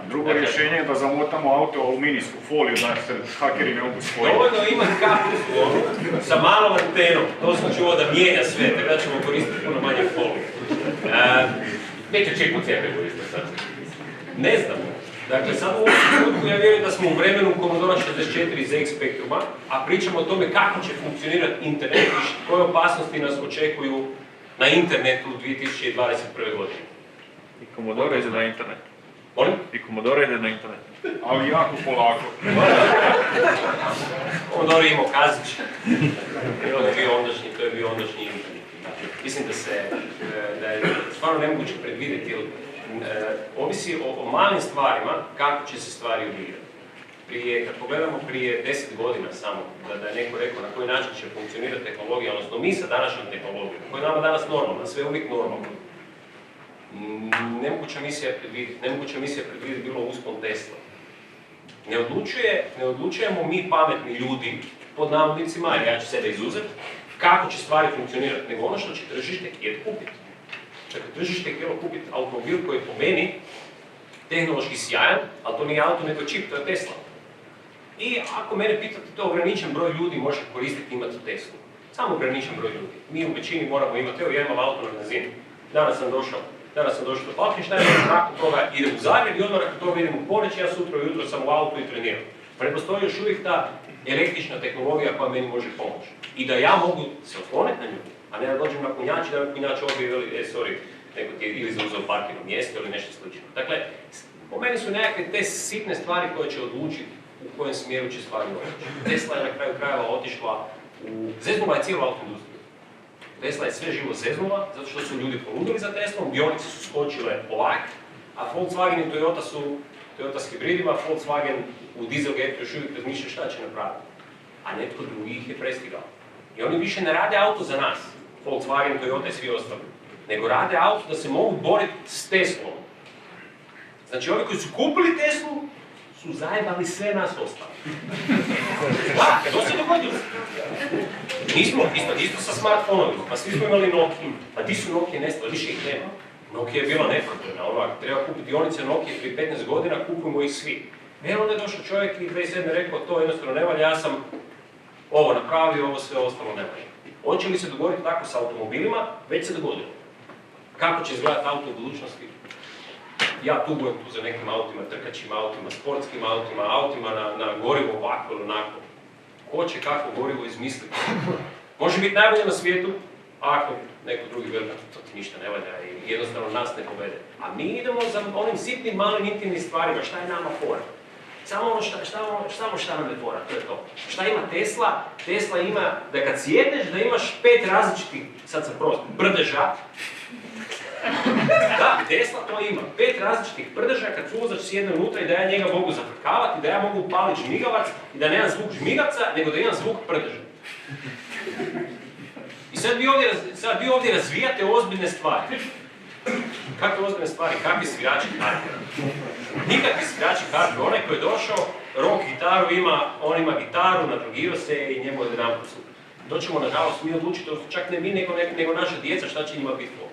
Drugo rješenje je da zamotamo auto u aluminijsku foliju da se hakeri ne mogu spojiti. Dovoljno ima kapu sa malom antenom, to sam čuo da mijenja sve, tako da ćemo koristiti puno manje folije. Neće čip u cijepivu isto sad. Ne znam. Dakle, sad u ovom trenutku ja vjerujem da smo u vremenu Commodore 64 ZX Spectruma, a pričamo o tome kako će funkcionirati internet i koje opasnosti nas očekuju na internetu u 2021. godine. I Commodore ide na internet. Molim? I Commodore ide na internet. Ali jako polako. Commodore imao Kazić. To je bio ondašnji internet. Mislim da je stvarno nemoguće predvidjeti, jer ovisi o malim stvarima kako će se stvari odigrati. Kad pogledamo prije 10 godina samo, da je neko rekao na koji način će funkcionirati tehnologija, odnosno mi sa današnjom tehnologijom, koja je nama danas normalna, sve je uvijek normalno. Nemoguća misija predvidjeti bilo uspon Tesla. Ne odlučujemo mi pametni ljudi, pod navodnicima, jer ja ću sebe izuzeti, kako će stvari funkcionirati, nego ono što će tržište htjeti kupiti. Dakle, tržište htjelo kupiti automobil koji je po meni tehnološki sjajan, ali to nije auto nego čip, to je Tesla. I ako mene pitate, to ograničen broj ljudi može koristiti i imati Teslu. Samo ograničen broj ljudi. Mi u većini moramo imati, evo ja imam auto na benzinu. Danas sam došao do Falkensteina, nakon toga idem u Zagreb i odmah nakon toga idem u Poreč, ja sutra ujutro sam u autu i treniram. Pa ne postoji još uvijek ta električna tehnologija koja meni može pomoći. I da ja mogu se osloniti na nju, a ne da dođem na punjač i da punjač ovdje veli, neko ti je ili zauzeo parkirno mjesto ili nešto slično. Dakle, po meni su nekakve te sitne stvari koje će odlučiti u kojem smjeru će stvari otići. Tesla je na kraju krajeva otišla zeznula je cijelu autoindustriju. Tesla je sve živo zeznula, zato što su ljudi ponudili za Teslom, dionice su skočile ovak, a Volkswagen i Toyota s hibridima, Volkswagen u Dieselgate još uvijek razmišlja šta će napraviti. A netko drugi ih je prestigao. I oni više ne rade auto za nas, Volkswagen, Toyota i svi ostali, nego rade auto da se mogu boriti s Teslom. Znači ovi koji su kupili Teslu su zajebali sve nas ostali. Da, to se dogodilo. Nismo, isto sa smartfonovima, pa svi smo imali Nokia, pa di su Nokia nestali, više ih nema. Nokia je bila neprodajna, treba kupiti dionice Nokia prije 15 godina, kupujemo ih svi. Onda je došao čovjek i 2007. rekao, to jednostavno ne valja, ja sam ovo napravio, ovo sve ostalo ne valja. Hoće li se dogoditi tako sa automobilima? Već se dogodilo. Kako će izgledati auto u budućnosti? Ja tugujem tu za nekim autima, trkačim autima, sportskim autima na gorivo ovako ili onako. Ko će kako gorivo izmisliti? Može biti najbolje na svijetu, ako neko drugi veli, to ti ništa ne valja i jednostavno nas ne povede. A mi idemo za onim sitnim, malim, intimnim stvarima, šta je nama fora? Samo šta nam je fora, to je to. Šta ima Tesla? Tesla ima da kad sjedneš da imaš 5 različitih, sad sam prost, brdeža. Da, Tesla to ima. 5 različitih brdeža kad suvozač sjedne unutra i da ja njega mogu zafrkavati, da ja mogu upaliti žmigavac i da nemam zvuk žmigavca, nego da imam zvuk brdeža. I sad vi ovdje razvijate ozbiljne stvari. Kakve ozbiljne stvari? Kakvi svirači harpe? Nikakvi svirači harpe. Onaj koji je došao, rock gitaru ima, on ima gitaru, nadrogirao se i njemu je jedanput super. To ćemo, nažalost, mi odlučiti, čak ne mi, nego naša djeca, šta će njima biti ovo.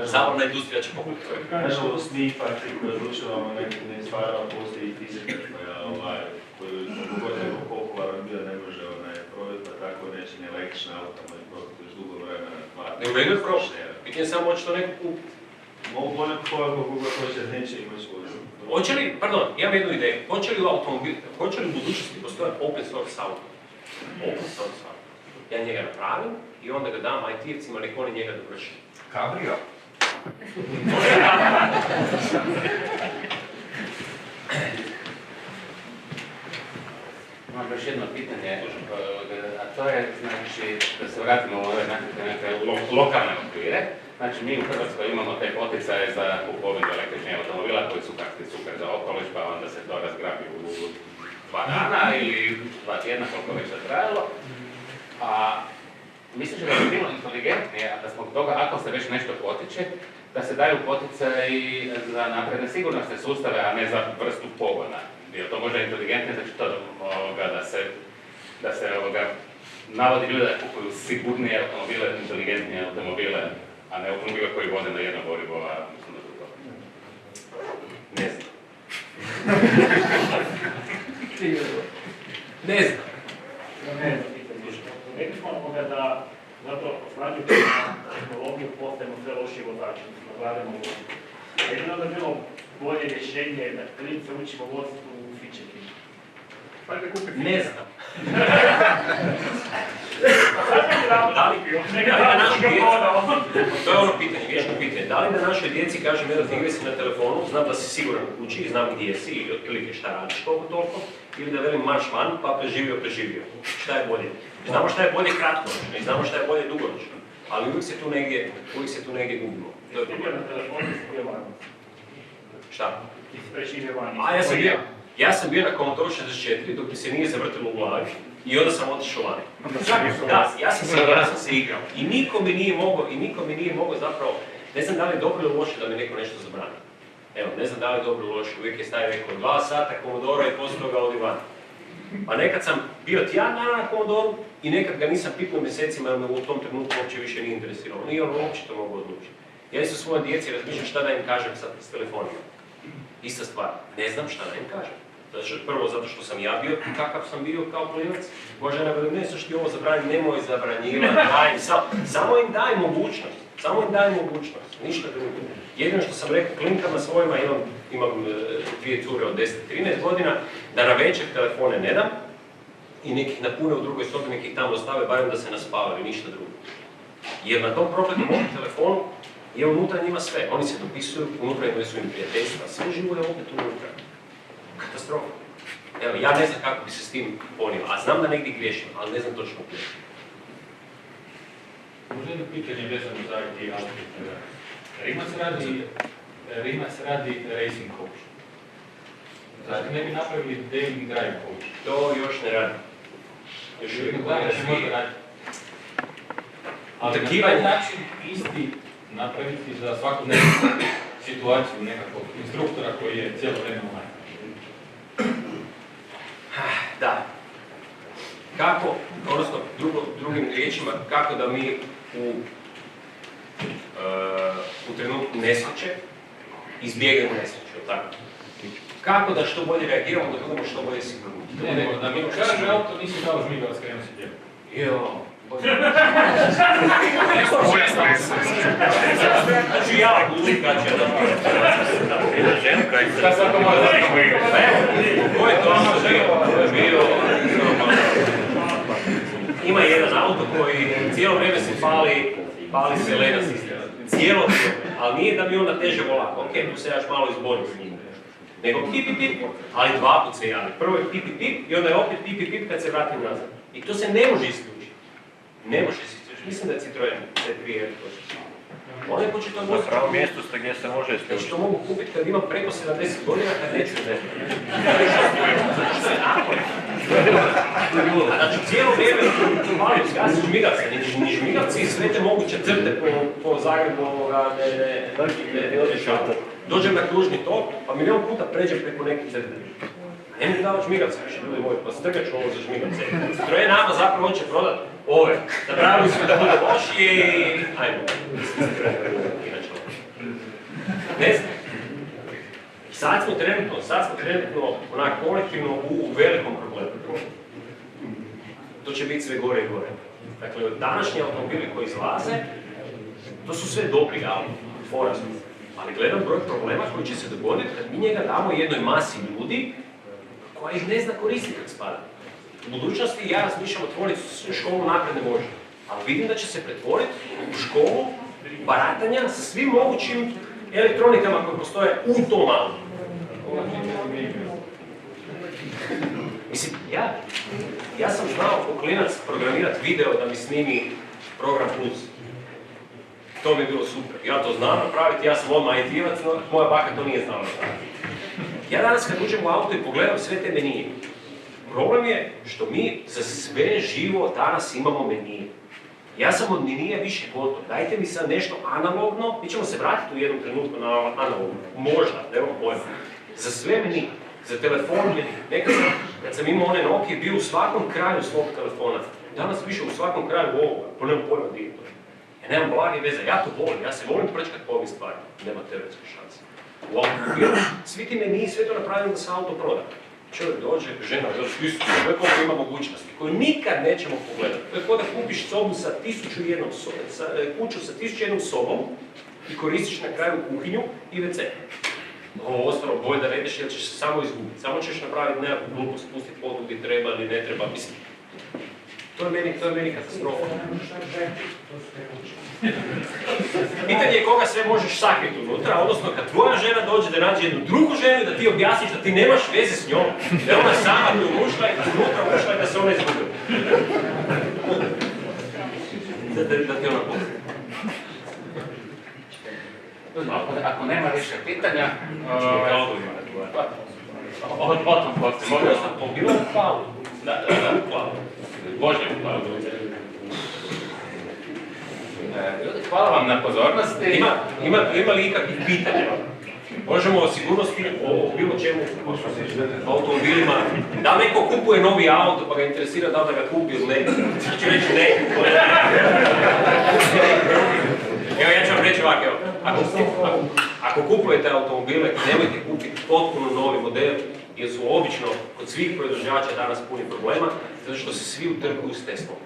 Zavrna industrija će pokupiti. Nažalost, mi fakti koji odlučujemo ne stvaramo, postoji fizika koju neko popularan bio ne može provedba, tako neće ni električna auta, može prosto još dugo vremena. Ne u redu je prošlo. Pitanje je samo hoće to neko kupiti. Mogu poneko koliko hoće, neće imati svoju. Hoće li, pardon, imam jednu ideju, hoće li u budućnosti postojati open source auto? Open source auto. Ja njega napravim i onda ga dam IT-evcima, nek oni njega dovrši. Cabrio. Imam još jedno pitanje, a to je, znači, da se vratimo u ove neke lokalne okvire. Znači, mi u Hrvatskoj imamo te poticaje za kupovinu električnih automobila koji su kakti super za okoliš, pa onda se to razgrabi u 2 dana ili 2 tjedna, koliko već je trajalo. A mislim da bi bilo inteligentnije, a da zbog toga, ako se već nešto potiče, da se daju poticaji za napredne sigurnosne sustave, a ne za vrstu pogona. Jer to može inteligentnije, znači to da se navodi ljude da kupuju sigurnije automobile, inteligentnije automobile, a ne automobile koji vode na jedno gorivo, a mislim da to. Ne znam. Ne znam. Rekli smo ovoga da zato oslanjujući na tehnologiju postajemo sve lošiji vozači, nagradimo vožnju. Jedino da je bilo bolje rješenje da klinice učimo voziti u fičeki. Ne znam. To je ono pitanje, vječno pitanje. Da li da našoj djeci kažem jedan igri si na telefonu, znam da si siguran u kući, znam gdje si i otprilike šta radiš koliko toliko, ili da velim marš van pa preživio. Šta je bolje? Znamo šta je bolje kratkoročno i znamo šta je bolje dugoročno, ali uvijek se tu negdje gubimo. Ti bio na telefonu i si bio van. Šta? Ti si preživio van. Ja sam bio na Commodore 64 dok mi se nije zavrtilo u glavi i onda sam otišao vani. Da, ja sam se igrao i niko mi nije mogao zapravo, ne znam da li je dobro ili loše da mi neko nešto zabrani. Evo, ne znam da li je dobro ili loše, uvijek je Staje rekao 2 sata Commodore i poslije toga odi van. A nekad sam bio tjedan dana na Commodoru i nekad ga nisam pitao mjesecima jer me u tom trenutku uopće više nije interesiralo. Nije on uopće to mogu odlučiti. Ja isto svojoj djeci razmišljam šta da im kažem sad s telefonima. Ista stvar, ne znam šta da im kažem. Prvo zato što sam ja bio kakav sam bio kao klinac. Moja žena veli, ne znaš ti ovo zabraniti, nemoj zabranjivati, samo im daj mogućnost, ništa drugo. Jedino što sam rekao klinkama svojima, imam 2 cure od 10-13 godina, da na večer telefone ne dam i nekih napune u drugoj sobi, nekih tamo ostave, barem da se naspavaju, ništa drugo. Jer na tom prokletom telefonu je unutra njima sve, oni se dopisuju, unutra imaju su im prijateljstva, sve živo je opet unutra. Katastrofa. Evo, ja ne znam kako bi se s tim ponio, a znam da negdje griješim, ali ne znam točno gdje. Možda jedno pitanje vezano za IT aspekt. Rimac radi racing coach. Zašto ne bi napravili daily drive coach? To još ne radi. Još uvijek možda radi. Ali na taj način isti napraviti za svakodnevnu situaciju nekakvog instruktora koji je cijelo vrijeme online. Da. Kako, odnosno drugim riječima, kako da mi u trenutku nesreće izbjegnemo nesreću, tako? Kako da što bolje reagiramo, da budemo što bolje sigurni? Ne, da mi kaže auto nisi dao žmigavac kad imam se djelo. Jo. Znači ja budući kad će da Šta sad to može da nekako igra? Ko je to bio? Ima jedan auto koji cijelo vrijeme se pali se leda sistema. Cijelo vrijeme, ali nije da mi onda teže volako. Ok, tu se još malo izborim s njim. Nego pip, ali 2 put se javi. Prvo je pip i onda je opet pip kad se vratim nazad. I to se ne može isključiti. Ne može se isključiti. Mislim da je Citroen C3 R. Onaj ko će to Na pravom mjestu ste gdje se može isključiti. Znači to mogu kupiti kad imam preko 70 godina, kad neću ne. Znači cijelo vrijeme pali zgasi žmigavce, ni žmigavci, sve te moguće crte po Zagrebu ne odrešavaju. Dođem na kružni tok, pa milion puta pređem preko nekih crte. Ne mi davati žmigavce više, ljudi moji, pa strgat ću ovo za žmigavce. Citroen nama zapravo hoće prodat ove. Napravili su da bude lošije i... ajmo. Ne znam. Sad smo trenutno onak kolektivno u velikom problemu. To će biti sve gore i gore. Dakle, današnji automobili koji izlaze, to su sve dobri auto, Fora su. Ali gledam broj problema koji će se dogoditi kad mi njega damo jednoj masi ljudi koja ih ne zna koristiti kad spada. U budućnosti ja razmišljam otvoriti školu napredne može, ali vidim da će se pretvoriti u školu baratanja sa svim mogućim elektronikama koje postoje u tom autu. Mislim, ja sam znao kao klinac programirati video da mi snimi program Plus. To mi je bilo super. Ja to znam napraviti, ja sam odmah IT-evac, no moja baka to nije znala napraviti. Ja danas kad uđem u auto i pogledam sve te menije, problem je što mi za sve živo danas imamo menije. Ja sam od menija više gotov. Dajte mi sad nešto analogno, mi ćemo se vratiti u jednom trenutku na analogno. Možda, nemam pojma. Za sve menije. Za telefon menije. Nekad sam, kad sam imao one Nokia, bio u svakom kraju svog telefona. Danas više u svakom kraju ovoga. Pa nemam pojma gdje je to. Ja nemam blage veze, ja to volim. Ja se volim prčkat po ovim stvarima. Nema teoretske šanse. U automobilu, svi ti meniji, sve to napravljeno da se auto proda. Čovjek dođe, žena dođe, sve koliko ima mogućnosti, koje nikad nećemo pogledati. To je kao da kupiš sobu sa 1001 kuću sa 1001 sobom i koristiš na kraju kuhinju i WC. Ovo ostalo bolje da ne ideš jer ćeš se samo izgubiti. Samo ćeš napraviti nekakvu glupost, pustiti podu gdje treba ili ne treba, mislim. To je meni katastrofa. Pitanje je koga sve možeš sakriti unutra, odnosno kad tvoja žena dođe da nađe jednu drugu ženu i da ti objasniš da ti nemaš veze s njom, da je ona sama tu ušla i unutra i da se ona izgubi. Da ti ona pozna. Ako nema više pitanja, potom poslije. Bilo je u cloudu. Da, u cloudu. Bože u cloudu. Ljudi, hvala vam na pozornosti. Ima li ikakvih pitanja? Možemo o sigurnosti, o bilo čemu, o automobilima. Da li neko kupuje novi auto pa ga interesira da li da ga kupi ili ne? Ću reći ne. Evo ja ću vam reći ovako, evo. Ako kupujete automobile, nemojte kupiti potpuno novi model, jer su obično kod svih proizvođača danas puni problema, zato što se svi utrkuju s Teslom.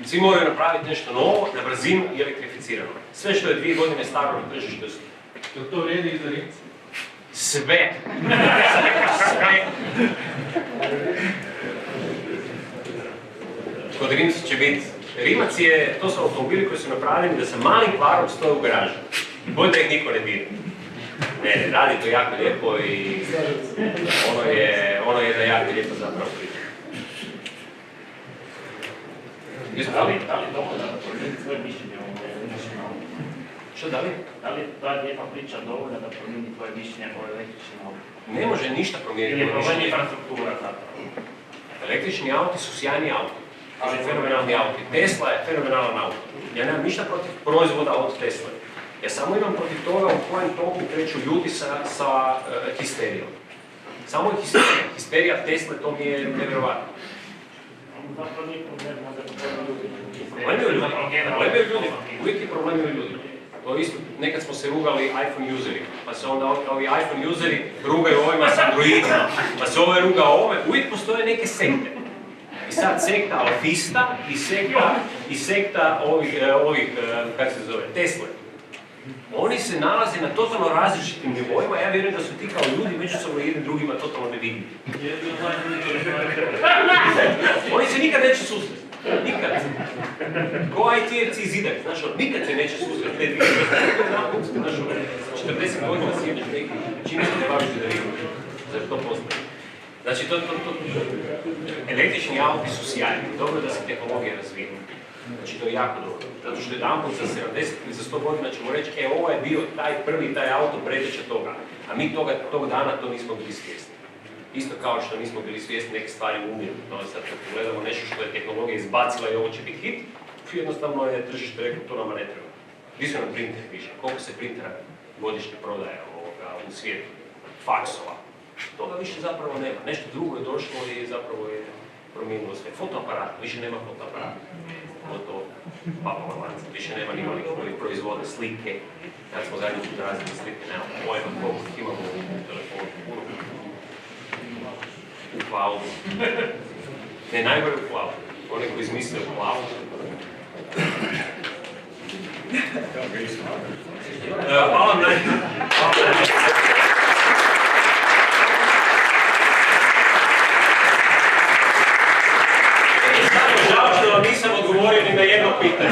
Svi moraju napraviti nešto novo, na brzinu i elektrificirano. Sve što je 2 godine staro na tržištu su. To vrijedi i za Rimce? Sve. Kod Rimca će biti. Rimac je, to su automobili koji su napravljeni da sa malim kvarom stoje u garažu. Bolje da ih niko ne dira. Ne, radi to jako lijepo i ono je da jako lijepo zapravo priča. Da li dovoljno da promijeni svoje mišljenje o električnim autima? Što da li? Da li je ta lijepa priča dovoljna da promijeni tvoje mišljenje o električnim autima? Ne može ništa promijeniti. Ili je problem infrastruktura zapravo? Električni auti su sjajni auti. Fenomenalni auti. Tesla je fenomenalan auto. Ja nemam ništa protiv proizvoda od Tesla. Ja samo imam protiv toga u kojem toku kreću ljudi sa histerijom. Samo je histerija. Histerija Tesla, to mi je nevjerovatno. Zapravo nije problem, možda je ljudima. Problem je u ljudima. Uvijek je problem u ljudima. To isto, nekad smo se rugali iPhone useri, pa se onda ovi iPhone useri rugaju ovima s Androidima, pa se ovaj ruga ovome. Uvijek postoje neke sekte. I sad sekta alfista i sekta ovih kako se zove, Tesla. Oni se nalaze na totalno različitim nivoima, ja vjerujem da su ti kao ljudi međusobno jednim drugima totalno nevidljivi. Oni se nikad neće susresti. Nikad. Ko IT-evci iz Idek, znaš, nikad se neće susreti te dvije. Znaš, 40 godina sjediš neki, čini se ne baviš da vidim. Zar to postoji? Znači, električni auti su sjajni, dobro je da se tehnologija razvija. Znači, to je jako dobro. Zato što jedanput za 70 ili za 100 godina ćemo reći, ovo je bio taj auto preteča toga. A mi tog dana to nismo bili svjesni. Isto kao što nismo bili svjesni neke stvari umiru. Sad kad pogledamo nešto što je tehnologija izbacila i ovo će biti hit, jednostavno je tržište reklo, to nama ne treba. Gdje su nam printeri više? Koliko se printera godišnje prodaje u svijetu? Faksova. Toga više zapravo nema. Nešto drugo je došlo i zapravo je promijenilo sve. Fotoaparat, više nema fotoaparata. Gotovo. Papala lanca. Više nema ni onih koji proizvode slike. Kad smo zadnji put razili slike, nema pojma koliko ih imamo u telefonu. Puno. U cloudu. Ne, najgore u cloudu. Oni koji izmisle u cloudu. Hvala vam najbolje. Žao što vam nisam odgovorio ni na jedno pitanje.